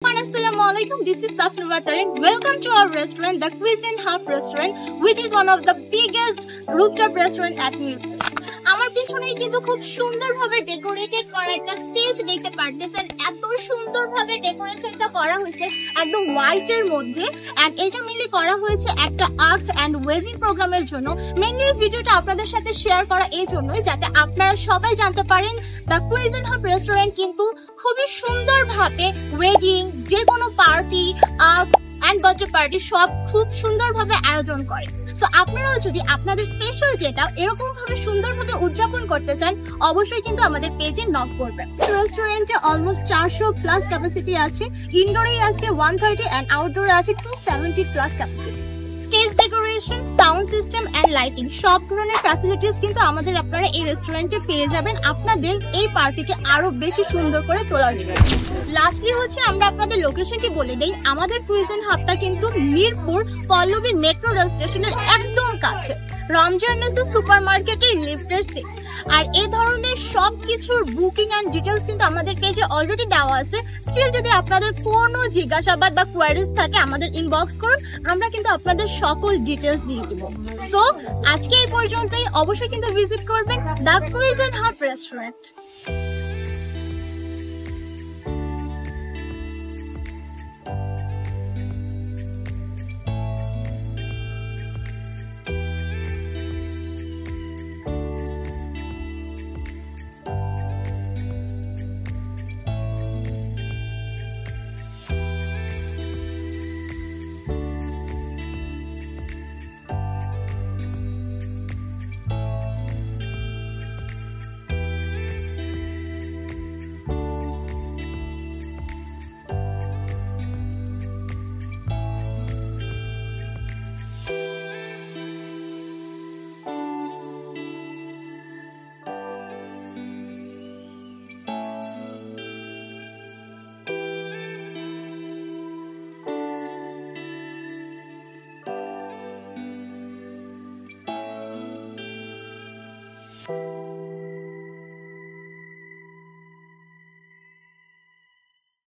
Assalamualaikum. This is Tasnuma Tarin. Welcome to our restaurant, the Cuisine Hub restaurant, which is one of the biggest rooftop restaurant at Mirpur. আমার পিছনেই কিন্তু খুব সুন্দরভাবে decorated করা একটা stage দেখতে পারতেছেন। এত সুন্দরভাবে ডেকোরেশনটা করা হয়েছে একদম হোয়াইটের মধ্যে, এন্ড এটা মেনলি করা হয়েছে একটা আর্ট এন্ড ওয়েডিং প্রোগ্রামের জন্য। মেনলি ভিডিওটা আপনাদের সাথে শেয়ার করা এই জন্যই যাতে আপনারা সবাই জানতে পারেন দ্য কুইজিন হাব রেস্টুরেন্ট কিন্তু খুবই সুন্দরভাবে ওয়েডিং, যে কোনো party, art and birthday party সব খুব সুন্দরভাবে আয়োজন করে। সো আপনারাও যদি আপনাদের স্পেশাল ডেটা এরকম ভাবে সুন্দরভাবে উদযাপন করতে চান, অবশ্যই কিন্তু আমাদের পেজে নক করবেন। রেস্টুরেন্টে অলমোস্ট 400+ ক্যাপাসিটি আছে, ইনডোরে আছে 130 এন্ড আউটডোরে আছে 270+ capacity. Stage decoration, sound system and lighting সব ধরনের ফ্যাসিলিটিস কিন্তু আপনারা এই রেস্টুরেন্টে পেয়ে যাবেন আপনাদের এই পার্টিকে আরো বেশি সুন্দর করে তোলার জন্য। লাস্টলি হচ্ছে আমরা আপনাদের লোকেশনটি বলে দেই। আমাদের কুইজিন হাবটা কিন্তু মিরপুর পল্লবী মেট্রো রেল স্টেশনের একদম কাছে, রমজান সুপার মার্কেটের লিফটের 6। আর এই ধরনের সব কিছুর বুকিং এন্ড ডিটেলস কিন্তু আমাদের পেজে অলরেডি দেওয়া আছে। স্টিল যদি আপনাদের কোনো জিজ্ঞাসাবাদ বা কোয়ারিজ থাকে আমাদের ইনবক্স করুন, আমরা কিন্তু আপনাদের সকল ডিটেলস দিয়ে দিব। সো আজকে এই পর্যন্তই, অবশ্যই কিন্তু ভিজিট করবেন দ্য কুইজিন হাব রেস্টুরেন্ট।